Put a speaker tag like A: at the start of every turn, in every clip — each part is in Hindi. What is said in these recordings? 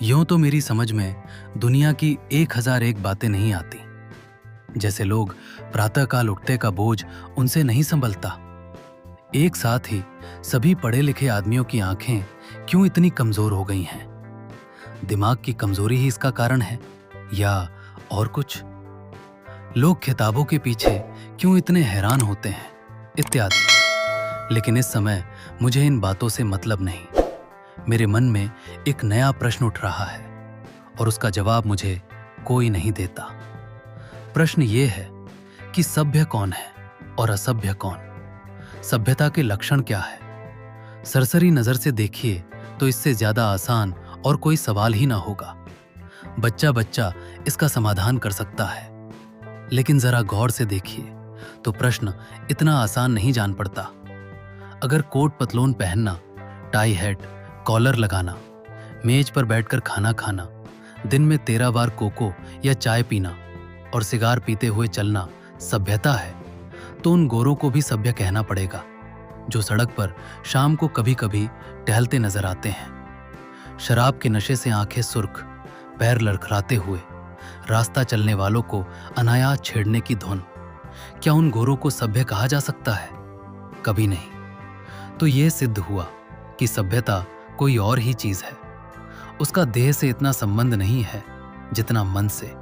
A: यूं तो मेरी समझ में दुनिया की 1001 बातें नहीं आती। जैसे लोग प्रातःकाल उठते का बोझ उनसे नहीं संभलता। एक साथ ही सभी पढ़े लिखे आदमियों की आंखें क्यों इतनी कमजोर हो गई हैं? दिमाग की कमजोरी ही इसका कारण है या और कुछ? लोग किताबों के पीछे क्यों इतने हैरान होते हैं, इत्यादि। लेकिन इस समय मुझे इन बातों से मतलब नहीं। मेरे मन में एक नया प्रश्न उठ रहा है और उसका जवाब मुझे कोई नहीं देता। प्रश्न ये है कि सभ्य कौन है और असभ्य कौन? सभ्यता के लक्षण क्या है? सरसरी नजर से देखिए तो इससे ज्यादा आसान और कोई सवाल ही ना होगा। बच्चा बच्चा इसका समाधान कर सकता है। लेकिन जरा गौर से देखिए तो प्रश्न इतना आसान नहीं जान पड़ता। अगर कोट पतलून पहनना, टाई हैट, कॉलर लगाना, मेज पर बैठकर खाना खाना, दिन में 13 बार कोको या चाय पीना और सिगार पीते हुए चलना सभ्यता है, तो उन गोरों को भी सभ्य कहना पड़ेगा जो सड़क पर शाम को कभी कभी टहलते नजर आते हैं। शराब के नशे से आंखें सुर्ख, पैर लड़खड़ाते हुए रास्ता चलने वालों को अनायास छेड़ने की धुन। क्या उन गोरों को सभ्य कहा जा सकता है? कभी नहीं। तो यह सिद्ध हुआ कि सभ्यता कोई और ही चीज है। उसका देह से इतना संबंध नहीं है जितना मन से।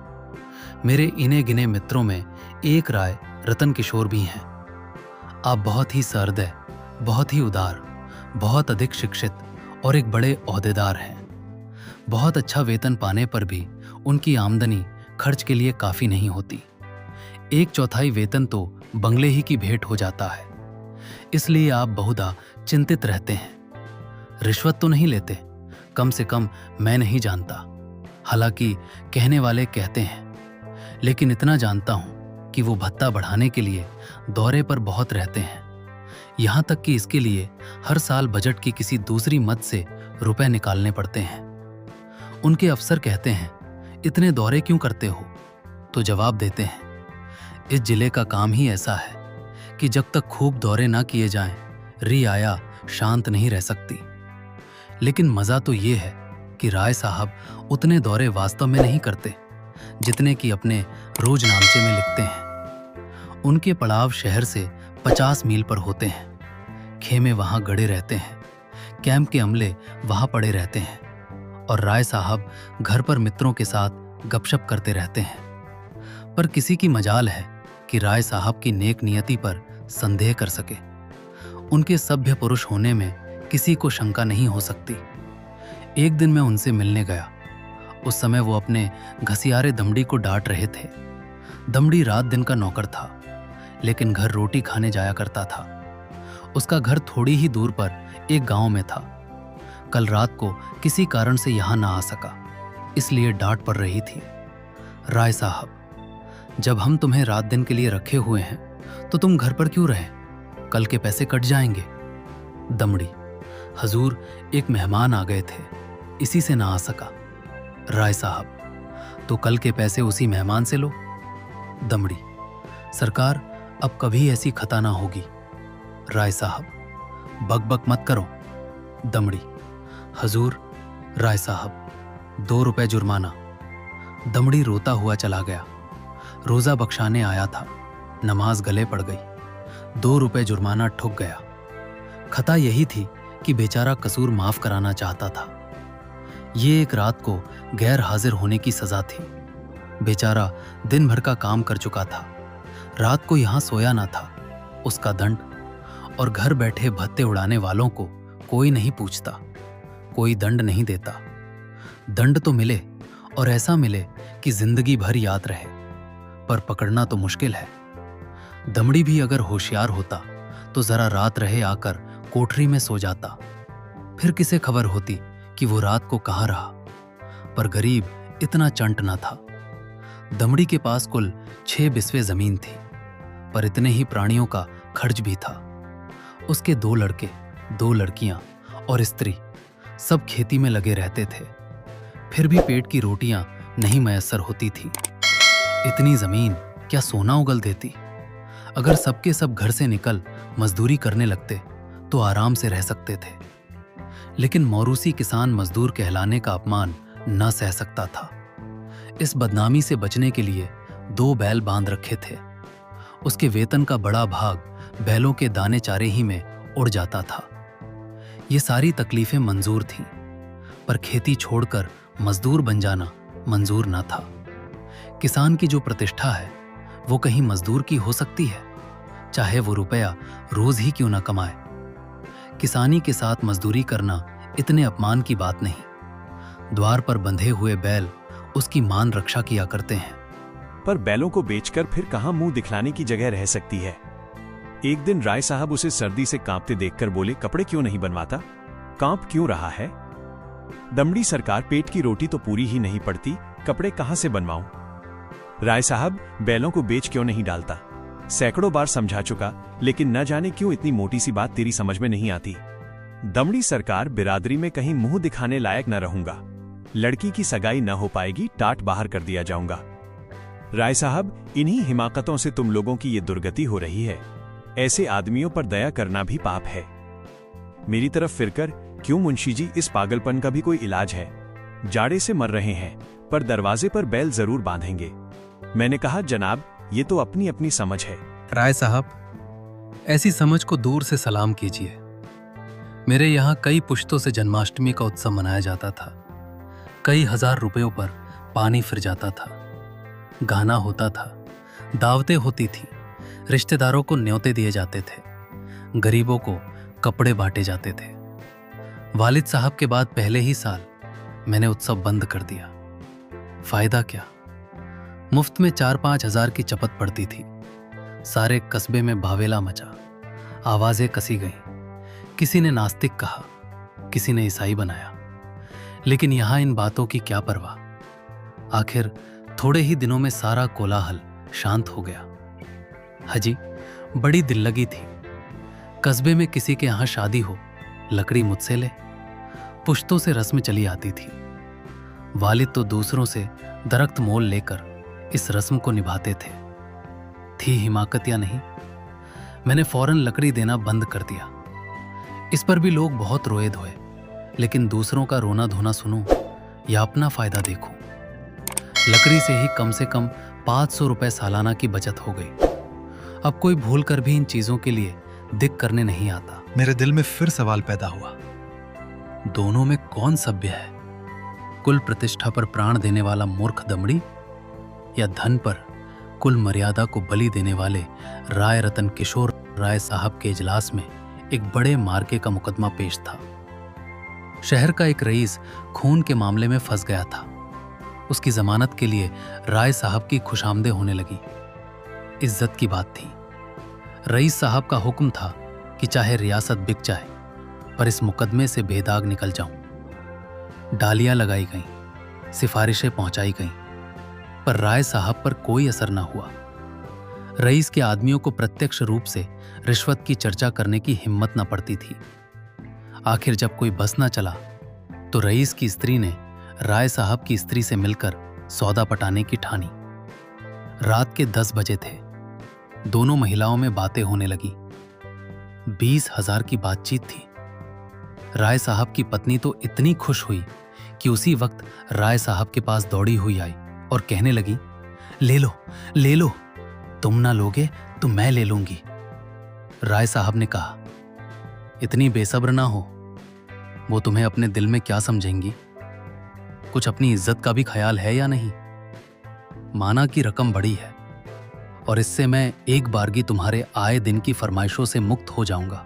A: मेरे इने गिने मित्रों में एक राय रतन किशोर भी हैं। आप बहुत ही सहृदय, बहुत ही उदार, बहुत अधिक शिक्षित और एक बड़े ओहदेदार हैं। बहुत अच्छा वेतन पाने पर भी उनकी आमदनी खर्च के लिए काफी नहीं होती। 1/4 वेतन तो बंगले ही की भेंट हो जाता है। इसलिए आप बहुधा चिंतित रहते हैं। रिश्वत तो नहीं लेते, कम से कम मैं नहीं जानता। हालांकि कहने वाले कहते हैं, लेकिन इतना जानता हूं कि वो भत्ता बढ़ाने के लिए दौरे पर बहुत रहते हैं। यहां तक कि इसके लिए हर साल बजट की किसी दूसरी मद से रुपए निकालने पड़ते हैं। उनके अफसर कहते हैं, इतने दौरे क्यों करते हो? तो जवाब देते हैं, इस जिले का काम ही ऐसा है कि जब तक खूब दौरे ना किए जाएं, रियाया शांत नहीं रह सकती। लेकिन मजा तो ये है कि राय साहब उतने दौरे वास्तव में नहीं करते जितने कि अपने रोजनामचे में लिखते हैं। उनके पड़ाव शहर से 50 मील पर होते हैं। खेमे वहां गड़े रहते हैं, कैंप के अमले वहां पड़े रहते हैं और राय साहब घर पर मित्रों के साथ गपशप करते रहते हैं। पर किसी की मजाल है कि राय साहब की नेक नियति पर संदेह कर सके। उनके सभ्य पुरुष होने में किसी को शंका नहीं हो सकती। एक दिन मैं उनसे मिलने गया। उस समय वो अपने घसियारे दमड़ी को डांट रहे थे। दमड़ी रात दिन का नौकर था, लेकिन घर रोटी खाने जाया करता था। उसका घर थोड़ी ही दूर पर एक गांव में था। कल रात को किसी कारण से यहां ना आ सका, इसलिए डांट पड़ रही थी। राय साहब, जब हम तुम्हें रात दिन के लिए रखे हुए हैं तो तुम घर पर क्यों रहे? कल के पैसे कट जाएंगे। दमड़ी, हजूर, एक मेहमान आ गए थे, इसी से ना आ सका। राय साहब, तो कल के पैसे उसी मेहमान से लो। दमड़ी, सरकार, अब कभी ऐसी खता ना होगी। राय साहब, बक मत करो। दमड़ी, हजूर। राय साहब, 2 रुपए जुर्माना। दमड़ी रोता हुआ चला गया। रोजा बख्शाने आया था, नमाज गले पड़ गई। 2 रुपए जुर्माना ठुक गया। खता यही थी कि बेचारा कसूर माफ कराना चाहता था। ये एक रात को गैर हाजिर होने की सजा थी। बेचारा दिन भर का काम कर चुका था, रात को यहां सोया ना था। उसका दंड। और घर बैठे भत्ते उड़ाने वालों को कोई नहीं पूछता, कोई दंड नहीं देता। दंड तो मिले और ऐसा मिले कि जिंदगी भर याद रहे, पर पकड़ना तो मुश्किल है। दमड़ी भी अगर होशियार होता तो जरा रात रहे आकर कोठरी में सो जाता। फिर किसे खबर होती कि वो रात को कहाँ रहा। पर गरीब इतना चंट न था। दमड़ी के पास कुल 6 बिस्वे जमीन थी, पर इतने ही प्राणियों का खर्च भी था। उसके 2 लड़के, 2 लड़कियां और स्त्री सब खेती में लगे रहते थे। फिर भी पेट की रोटियां नहीं मयस्सर होती थी। इतनी जमीन क्या सोना उगल देती? अगर सबके सब घर से निकल मजदूरी करने लगते तो आराम से रह सकते थे। लेकिन मौरूसी किसान मजदूर कहलाने का अपमान न सह सकता था। इस बदनामी से बचने के लिए 2 बैल बांध रखे थे। उसके वेतन का बड़ा भाग बैलों के दाने चारे ही में उड़ जाता था। ये सारी तकलीफें मंजूर थीं, पर खेती छोड़कर मजदूर बन जाना मंजूर न था। किसान की जो प्रतिष्ठा है वो कहीं मजदूर की हो सकती है, चाहे वो रुपया रोज ही क्यों न कमाए। किसानी के साथ मजदूरी करना इतने अपमान की बात नहीं। द्वार पर बंधे हुए बैल उसकी मान रक्षा किया करते हैं।
B: पर बैलों को बेचकर फिर कहां मुंह दिखलाने की जगह रह सकती है। एक दिन राय साहब उसे सर्दी से कांपते देखकर बोले, कपड़े क्यों नहीं बनवाता? कांप क्यों रहा है? दमड़ी सरकार, पेट की रोटी तो पूरी ही नहीं पड़ती, कपड़े कहां से बनवाऊं? राय साहब, बैलों को बेच क्यों नहीं डालता? सैकड़ों बार समझा चुका, लेकिन न जाने क्यों इतनी मोटी सी बात तेरी समझ में नहीं आती। दमड़ी सरकार, बिरादरी में कहीं मुंह दिखाने लायक न रहूंगा। लड़की की सगाई न हो पाएगी, टाट बाहर कर दिया जाऊंगा। राय साहब, इन्हीं हिमाकतों से तुम लोगों की ये दुर्गति हो रही है। ऐसे आदमियों पर दया करना भी पाप है। मेरी तरफ फिरकर, क्यों मुंशी जी, इस पागलपन का भी कोई इलाज है? जाड़े से मर रहे हैं, पर दरवाजे पर बैल जरूर बांधेंगे। मैंने कहा, जनाब, ये तो अपनी अपनी समझ है।
A: राय साहब, ऐसी समझ को दूर से सलाम कीजिए। मेरे यहाँ कई पुश्तों से जन्माष्टमी का उत्सव मनाया जाता था। कई हजार रुपयों पर पानी फिर जाता था, गाना होता था, दावतें होती थी, रिश्तेदारों को न्योते दिए जाते थे, गरीबों को कपड़े बांटे जाते थे। वालिद साहब के बाद पहले ही साल मैंने उत्सव बंद कर दिया। फायदा क्या? मुफ्त में 4-5 हजार की चपत पड़ती थी। सारे कस्बे में बावेला मचा, आवाजें कसी गईं। किसी ने नास्तिक कहा, किसी ने ईसाई बनाया, लेकिन यहां इन बातों की क्या परवाह। आखिर थोड़े ही दिनों में सारा कोलाहल शांत हो गया। हाजी, बड़ी दिल लगी थी। कस्बे में किसी के यहां शादी हो, लकड़ी मुझसे ले। पुश्तों से रस्म चली आती थी। वालिद तो दूसरों से दरख्त मोल लेकर इस रस्म को निभाते थे। थी हिमाकत या नहीं, मैंने फौरन लकड़ी देना बंद कर दिया। इस पर भी लोग बहुत रोए धोए, लेकिन दूसरों का रोना धोना सुनूं या अपना फायदा देखूं। लकड़ी से कम 500 रुपए सालाना की बचत हो गई। अब कोई भूल कर भी इन चीजों के लिए दिक करने नहीं आता।
C: मेरे दिल में फिर सवाल पैदा हुआ,
A: दोनों में कौन सभ्य है? कुल प्रतिष्ठा पर प्राण देने वाला मूर्ख दमड़ी, या धन पर कुल मर्यादा को बलि देने वाले राय रतन किशोर राय साहब के इजलास में एक बड़े मार्के का मुकदमा पेश था। शहर का एक रईस खून के मामले में फंस गया था। उसकी जमानत के लिए राय साहब की खुशामदें होने लगी। इज्जत की बात थी। रईस साहब का हुक्म था कि चाहे रियासत बिक जाए, पर इस मुकदमे से बेदाग निकल जाऊं। डालियां लगाई गईं, सिफारिशें पहुंचाई गईं, पर राय साहब पर कोई असर न हुआ। रईस के आदमियों को प्रत्यक्ष रूप से रिश्वत की चर्चा करने की हिम्मत न पड़ती थी। आखिर जब कोई बस न चला, तो रईस की स्त्री ने राय साहब की स्त्री से मिलकर सौदा पटाने की ठानी। रात के 10 बजे थे। दोनों महिलाओं में बातें होने लगी। 20,000 की बातचीत थी। राय साहब की पत्नी तो इतनी खुश हुई कि उसी वक्त राय साहब के पास दौड़ी हुई आई और कहने लगी, ले लो, ले लो, तुम ना लोगे तो मैं ले लूंगी। राय साहब ने कहा, इतनी बेसब्र ना हो, वो तुम्हें अपने दिल में क्या समझेंगी? कुछ अपनी इज्जत का भी ख्याल है या नहीं? माना की रकम बड़ी है और इससे मैं एक बारगी तुम्हारे आए दिन की फरमाइशों से मुक्त हो जाऊंगा,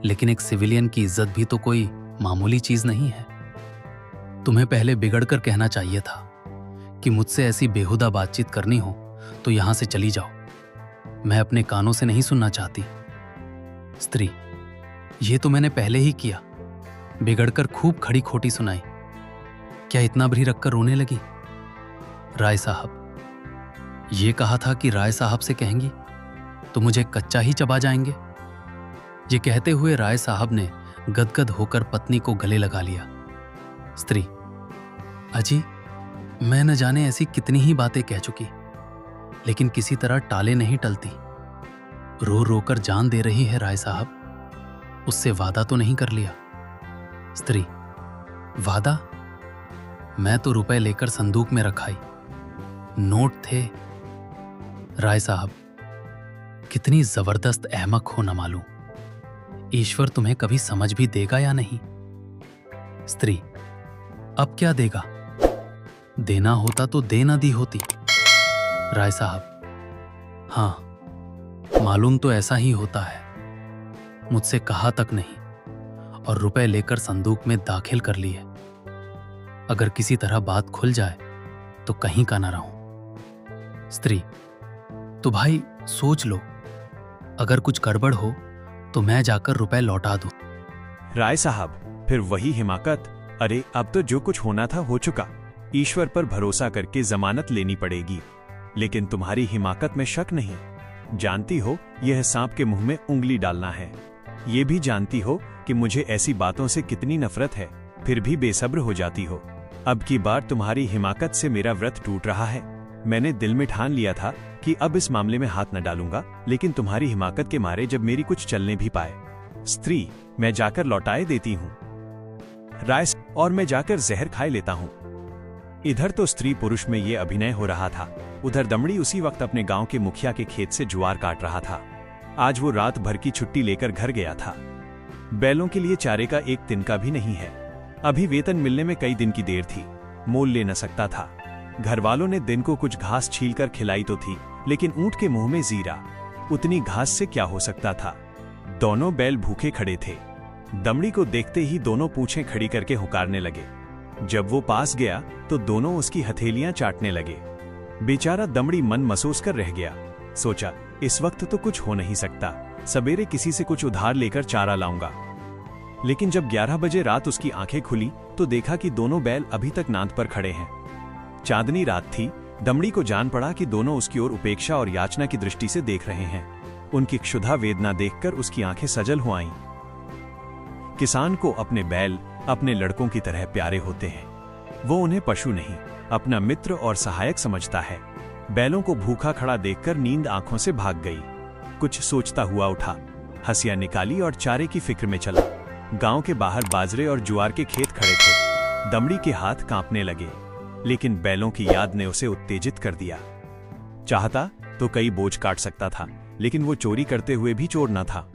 A: लेकिन एक सिविलियन की इज्जत भी तो कोई मामूली चीज नहीं है। तुम्हें पहले बिगड़कर कहना चाहिए था कि मुझसे ऐसी बेहुदा बातचीत करनी हो तो यहां से चली जाओ। मैं अपने कानों से नहीं सुनना चाहती। स्त्री, ये तो मैंने पहले ही किया। बिगड़कर खूब खड़ी खोटी सुनाई। क्या इतना भी रखकर रोने लगी? राय साहब, ये कहा था कि राय साहब से कहेंगी तो मुझे कच्चा ही चबा जाएंगे। ये कहते हुए राय साहब ने गदगद होकर पत्नी को गले लगा लिया। स्त्री, अजी, मैं न जाने ऐसी कितनी ही बातें कह चुकी, लेकिन किसी तरह टाले नहीं टलती। रो रो कर जान दे रही है राय साहब। उससे वादा तो नहीं कर लिया? स्त्री, वादा? मैं तो रुपए लेकर संदूक में रखाई, नोट थे। राय साहब, कितनी जबरदस्त अहमक हो न मालूम, ईश्वर तुम्हें कभी समझ भी देगा या नहीं। स्त्री, अब क्या देगा? देना होता तो दे ना दी होती। राय साहब, हाँ, मालूम तो ऐसा ही होता है। मुझसे कहा तक नहीं और रुपए लेकर संदूक में दाखिल कर लिए। अगर किसी तरह बात खुल जाए तो कहीं का ना रहूं। स्त्री, तो भाई सोच लो, अगर कुछ गड़बड़ हो तो मैं जाकर रुपए लौटा दूं।
B: राय साहब, फिर वही हिमाकत। अरे अब तो जो कुछ होना था हो चुका। ईश्वर पर भरोसा करके जमानत लेनी पड़ेगी। लेकिन तुम्हारी हिमाकत में शक नहीं। जानती हो यह सांप के मुंह में उंगली डालना है। ये भी जानती हो कि मुझे ऐसी बातों से कितनी नफरत है, फिर भी बेसब्र हो जाती हो। अब की बार तुम्हारी हिमाकत से मेरा व्रत टूट रहा है। मैंने दिल में ठान लिया था कि अब इस मामले में हाथ न डालूंगा, लेकिन तुम्हारी हिमाकत के मारे जब मेरी कुछ चलने भी पाए। स्त्री, मैं जाकर लौटाए देती हूँ। राय, और मैं जाकर जहर खाए लेता हूँ। इधर तो स्त्री पुरुष में ये अभिनय हो रहा था, उधर दमड़ी उसी वक्त अपने गांव के मुखिया के खेत से ज्वार काट रहा था। आज वो रात भर की छुट्टी लेकर घर गया था। बैलों के लिए चारे का एक तिनका भी नहीं है। अभी वेतन मिलने में कई दिन की देर थी, मोल ले न सकता था। घर वालों ने दिन को कुछ घास छीलकर खिलाई तो थी, लेकिन ऊंट के मुंह में जीरा, उतनी घास से क्या हो सकता था। दोनों बैल भूखे खड़े थे। दमड़ी को देखते ही दोनों पूंछें खड़ी करके हुकारने लगे। जब वो पास गया तो दोनों उसकी हथेलियां चाटने लगे। बेचारा दमड़ी मन महसूस कर रह गया। सोचा, इस वक्त तो कुछ हो नहीं सकता, सवेरे किसी से कुछ उधार लेकर चारा लाऊंगा। लेकिन जब 11 बजे रात उसकी आंखें खुली तो देखा कि दोनों बैल अभी तक नांद पर खड़े हैं। चांदनी रात थी। दमड़ी को जान पड़ा कि दोनों उसकी ओर उपेक्षा और याचना की दृष्टि से देख रहे हैं। उनकी क्षुधा वेदना देखकर उसकी आंखें सजल हो आईं। किसान को अपने बैल अपने लड़कों की तरह प्यारे होते हैं। वो उन्हें पशु नहीं, अपना मित्र और सहायक समझता है। बैलों को भूखा खड़ा देखकर नींद आंखों से भाग गई। कुछ सोचता हुआ उठा, हंसियां निकाली और चारे की फिक्र में चला। गांव के बाहर बाजरे और ज्वार के खेत खड़े थे। दमड़ी के हाथ कांपने लगे, लेकिन बैलों की याद ने उसे उत्तेजित कर दिया। चाहता तो कई बोझ काट सकता था, लेकिन वो चोरी करते हुए भी चोर न था।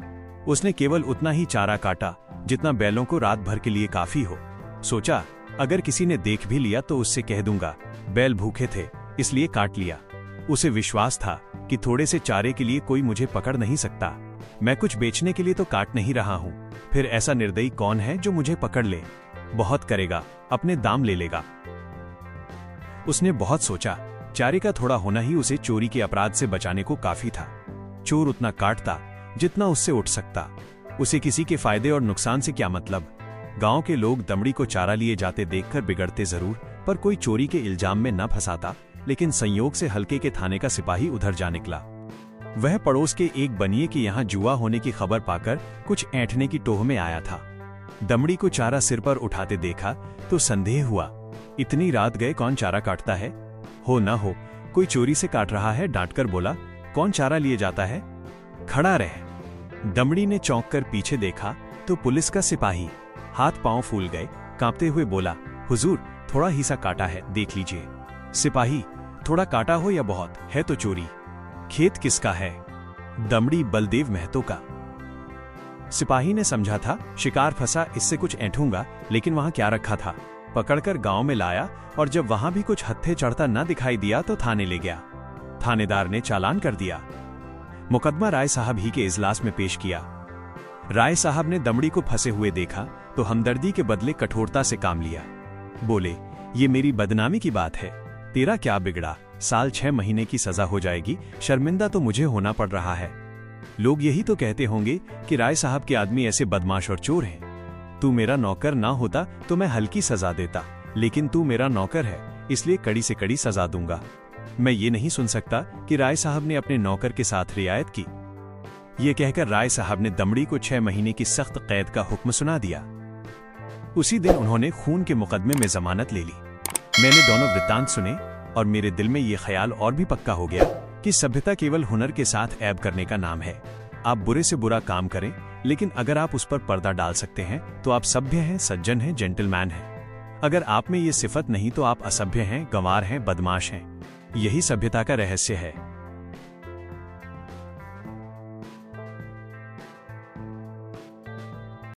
B: उसने केवल उतना ही चारा काटा जितना बैलों को रात भर के लिए काफी हो। सोचा, अगर किसी ने देख भी लिया तो उससे कह दूंगा बैल भूखे थे इसलिए काट लिया। उसे विश्वास था कि थोड़े से चारे के लिए कोई मुझे पकड़ नहीं सकता। मैं कुछ बेचने के लिए तो काट नहीं रहा हूं, फिर ऐसा निर्दयी कौन है जो मुझे पकड़ ले। बहुत करेगा, अपने दाम ले लेगा। उसने बहुत सोचा। चारे का थोड़ा होना ही उसे चोरी के अपराध से बचाने को काफी था। चोर उतना काटता जितना उससे उठ सकता। उसे किसी के फायदे और नुकसान से क्या मतलब। गांव के लोग दमड़ी को चारा लिए जाते देखकर बिगड़ते जरूर, पर कोई चोरी के इल्जाम में न फंसाता। लेकिन संयोग से हल्के के थाने का सिपाही उधर जा निकला। वह पड़ोस के एक बनिए के यहाँ जुआ होने की खबर पाकर कुछ ऐंठने की टोह में आया था। दमड़ी को चारा सिर पर उठाते देखा तो संदेह हुआ, इतनी रात गए कौन चारा काटता है? हो न हो कोई चोरी से काट रहा है। डांटकर बोला, कौन चारा लिए जाता है? खड़ा रह। दमड़ी ने चौंक कर पीछे देखा तो पुलिस का सिपाही। हाथ पांव फूल गए, कांपते हुए बोला, हुजूर थोड़ा ही सा काटा है, देख लीजिए। सिपाही, थोड़ा काटा हो या बहुत, है तो चोरी। खेत किसका है? दमड़ी, बलदेव महतो का। सिपाही ने समझा था शिकार फंसा, इससे कुछ ऐंठूंगा, लेकिन वहां क्या रखा था। पकड़कर गांव में लाया और जब वहां भी कुछ हत्थे चढ़ता न दिखाई दिया तो थाने ले गया। थानेदार ने चालान कर दिया। मुकदमा राय साहब ही के इजलास में पेश किया। राय साहब ने दमड़ी को फंसे हुए देखा तो हमदर्दी के बदले कठोरता से काम लिया। बोले, ये मेरी बदनामी की बात है, तेरा क्या बिगड़ा? साल 6 महीने की सजा हो जाएगी, शर्मिंदा तो मुझे होना पड़ रहा है। लोग यही तो कहते होंगे कि राय साहब के आदमी ऐसे बदमाश और चोर हैं। तू मेरा नौकर ना होता तो मैं हल्की सजा देता, लेकिन तू मेरा नौकर है, इसलिए कड़ी से कड़ी सजा दूंगा। मैं ये नहीं सुन सकता कि राय साहब ने अपने नौकर के साथ रियायत की। ये कहकर राय साहब ने दमड़ी को 6 महीने की सख्त कैद का हुक्म सुना दिया। उसी दिन उन्होंने खून के मुकदमे में जमानत ले ली। मैंने दोनों वृत्तांत सुने और मेरे दिल में ये ख्याल और भी पक्का हो गया कि सभ्यता केवल हुनर के साथ ऐब करने का नाम है। आप बुरे से बुरा काम करें, लेकिन अगर आप उस पर पर्दा डाल सकते हैं तो आप सभ्य हैं, सज्जन हैं, जेंटलमैन हैं। अगर आप में ये सिफत नहीं तो आप असभ्य हैं, गंवार हैं, बदमाश हैं। यही सभ्यता का रहस्य है।